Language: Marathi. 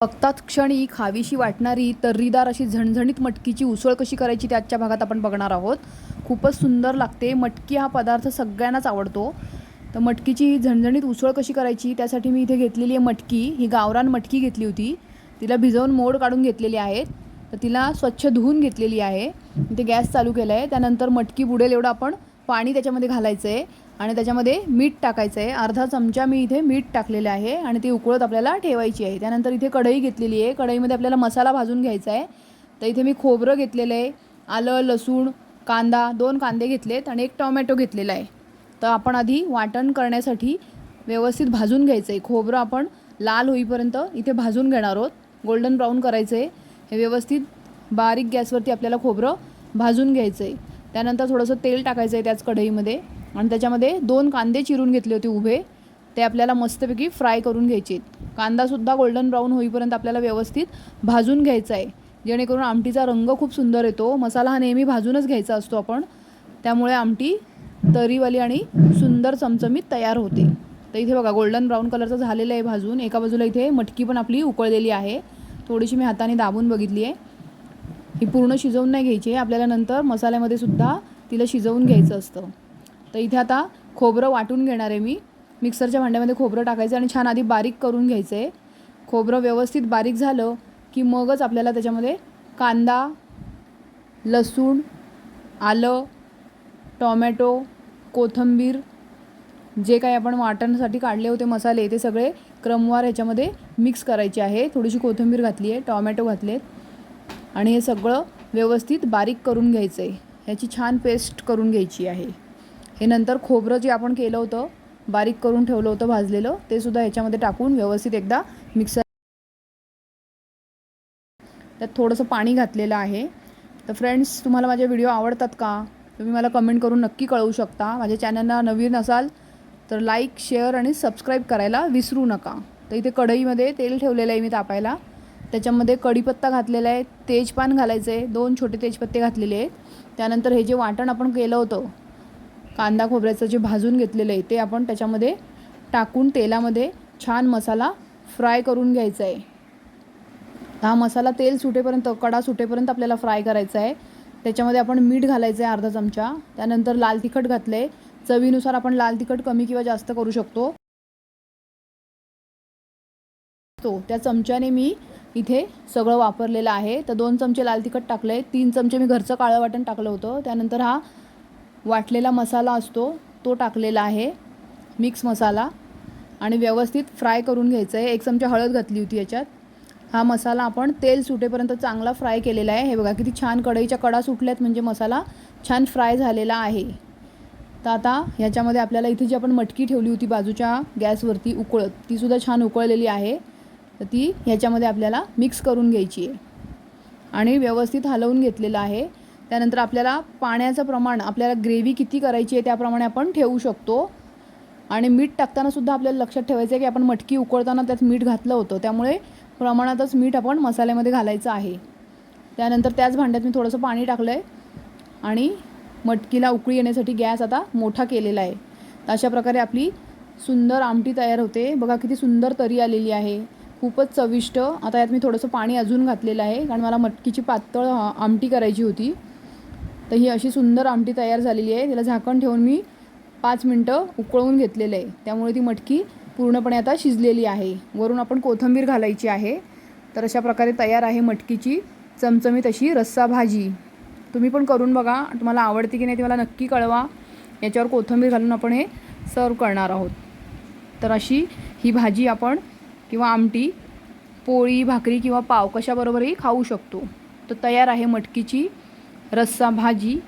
बघताच क्षणी खावीशी वाटणारी तर्रीदार अशी झणझणीत मटकीची उसळ कशी करायची ते आजच्या भागात आपण बघणार आहोत. खूपच सुंदर लागते. मटकी हा पदार्थ सगळ्यांनाच आवडतो. तर मटकीची ही झणझणीत उसळ कशी करायची त्यासाठी मी इथे घेतलेली आहे मटकी. ही गावरान मटकी घेतली होती. तिला भिजवून मोड काढून घेतलेली आहेत. तर तिला स्वच्छ धुवून घेतलेली आहे. इथे गॅस चालू केला आहे. त्यानंतर मटकी बुडेल एवढं आपण पाणी त्याच्यामध्ये घालायचं आहे आणि त्याच्यामध्ये मीठ टाकायचं आहे. अर्धा चमचा मी इथे मीठ टाकलेलं आहे आणि ती उकळत आपल्याला ठेवायची आहे. त्यानंतर इथे कढई घेतलेली आहे. कढईमध्ये आपल्याला मसाला भाजून घ्यायचा आहे. तर इथे मी खोबरं घेतलेलं आहे, आलं, लसूण, कांदा, 2 कांदे घेतलेत आणि 1 टोमॅटो घेतलेला आहे. तर आपण आधी वाटण करण्यासाठी व्यवस्थित भाजून घ्यायचं आहे. खोबरं आपण लाल होईपर्यंत इथे भाजून घेणार आहोत. गोल्डन ब्राऊन करायचं आहे. हे व्यवस्थित बारीक गॅसवरती आपल्याला खोबरं भाजून घ्यायचं आहे. त्यानंतर थोडंसं तेल टाकायचं आहे त्याच कढईमध्ये आणि त्याच्यामध्ये 2 कांदे चिरून घेतले होते उभे. ते आपल्याला मस्तपैकी फ्राय करून घ्यायचे आहेत. कांदासुद्धा गोल्डन ब्राऊन होईपर्यंत आपल्याला व्यवस्थित भाजून घ्यायचा आहे, जेणेकरून आमटीचा रंग खूप सुंदर येतो. मसाला हा नेहमी भाजूनच घ्यायचा असतो आपण, त्यामुळे आमटी तरीवाली आणि सुंदर चमचमीत तयार होते. तर इथे बघा गोल्डन ब्राऊन कलरचं झालेलं आहे भाजून. एका बाजूला इथे मटकी पण आपली उकळलेली आहे. थोडीशी मी हाताने दाबून बघितली आहे. ही पूर्ण शिजवून नाही घ्यायची आहे, आपल्याला नंतर मसाल्यामध्ये सुद्धा तिला शिजवून घ्यायचं असतं. तर इथे आता खोबरं वाटून घेणार आहे मी. मिक्सरच्या भांड्यामध्ये खोबरं टाकायचं आणि छान आधी बारीक करून घ्यायचं आहे. खोबरं व्यवस्थित बारीक झालं की मगच आपल्याला त्याच्यामध्ये कांदा, लसूण, आलं, टोमॅटो, कोथिंबीर, जे काही आपण वाटण्यासाठी काढले होते मसाले ते सगळे क्रमवार ह्याच्यामध्ये मिक्स करायचे आहे. थोडीशी कोथिंबीर घातली आहे, टोमॅटो घातलेत आणि हे सगळं व्यवस्थित बारीक करून घ्यायचं आहे. ह्याची छान पेस्ट करून घ्यायची आहे. हे नंतर खोबरं जे आपण केलं होतं, बारीक करून ठेवलं होतं भाजलेलं, ते सुद्धा ह्याच्यामध्ये टाकून व्यवस्थित एकदा मिक्सर. त्यात थोडंसं पाणी घातलेलं आहे. तर फ्रेंड्स, तुम्हाला माझे व्हिडिओ आवडतात का? तुम्ही मला कमेंट करून नक्की कळवू शकता. माझ्या चॅनलला नवीन असाल तर लाईक, शेअर आणि सबस्क्राईब करायला विसरू नका. तर इथे कढईमध्ये तेल ठेवलेलं आहे मी तापायला. त्याच्यामध्ये कढीपत्ता घातलेला आहे, तेजपान घालायचं आहे, 2 छोटे तेजपत्ते घातलेले आहेत. त्यानंतर हे जे वाटण आपण केलं होतं कांदा खोबऱ्याचं जे भाजून घेतलेलं आहे ते आपण त्याच्यामध्ये टाकून तेलामध्ये छान मसाला फ्राय करून घ्यायचा आहे. हा मसाला तेल सुटेपर्यंत, कडा सुटेपर्यंत आपल्याला फ्राय करायचा आहे. त्याच्यामध्ये आपण मीठ घालायचं आहे अर्धा चमचा. त्यानंतर लाल तिखट घातलं आहे. चवीनुसार आपण लाल तिखट कमी किंवा जास्त करू शकतो. त्या चमच्याने मी इथे सगळं वापरलेलं आहे. तर 2 चमचे लाल तिखट टाकलं आहे, 3 चमचे मी घरचं काळं वाटण टाकलं होतं. त्यानंतर हा वाटलेला मसाला असतो तो टाकलेला आहे, मिक्स मसाला, आणि व्यवस्थित फ्राय करून घ्यायचं आहे. 1 चमचा हळद घातली होती याच्यात. हा मसाला आपण तेल सुटेपर्यंत चांगला फ्राय केलेला आहे. हे बघा किती छान कढईच्या कडा सुटल्यात, म्हणजे मसाला छान फ्राय झालेला आहे. तर आता ह्याच्यामध्ये आपल्याला इथे जी आपण मटकी ठेवली होती बाजूच्या गॅसवरती उकळत, तीसुद्धा छान उकळलेली आहे. तर ती ह्याच्यामध्ये आपल्याला मिक्स करून घ्यायची आहे आणि व्यवस्थित हलवून घेतलेलं आहे. त्यानंतर आपल्याला पाण्याचं प्रमाण, आपल्याला ग्रेव्ही किती करायची आहे त्याप्रमाणे आपण ठेवू शकतो. आणि मीठ टाकतानासुद्धा आपल्याला लक्षात ठेवायचं आहे की आपण मटकी उकळताना त्यात मीठ घातलं होतं, त्यामुळे प्रमाणातच मीठ आपण मसाल्यामध्ये घालायचं आहे. त्यानंतर त्याच भांड्यात मी थोडंसं पाणी टाकलं आहे आणि मटकीला उकळी येण्यासाठी गॅस आता मोठा केलेला आहे. तर अशा प्रकारे आपली सुंदर आमटी तयार होते. बघा किती सुंदर तरी आलेली आहे, खूपच चविष्ट. आता यात मी थोडंसं पाणी अजून घातलेलं आहे, कारण मला मटकीची पातळ आमटी करायची होती. तर ही अशी सुंदर आमटी तयार झालेली आहे. तिला झाकण ठेवून मी 5 मिनटं उकळवून घेतलेलं आहे, त्यामुळे ती मटकी पूर्णपणे आता शिजलेली आहे. वरून आपण कोथिंबीर घालायची आहे. तर अशा प्रकारे तयार आहे मटकीची चमचमीत अशी रस्सा भाजी. तुम्ही पण करून बघा, तुम्हाला आवडते की नाही ते मला नक्की कळवा. याच्यावर कोथिंबीर घालून आपण हे सर्व करणार आहोत. तर अशी ही भाजी आपण किंवा आमटी पोळी, भाकरी किंवा पाव कशाबरोबरही खाऊ शकतो. तर तयार आहे मटकीची रस्सा भाजी.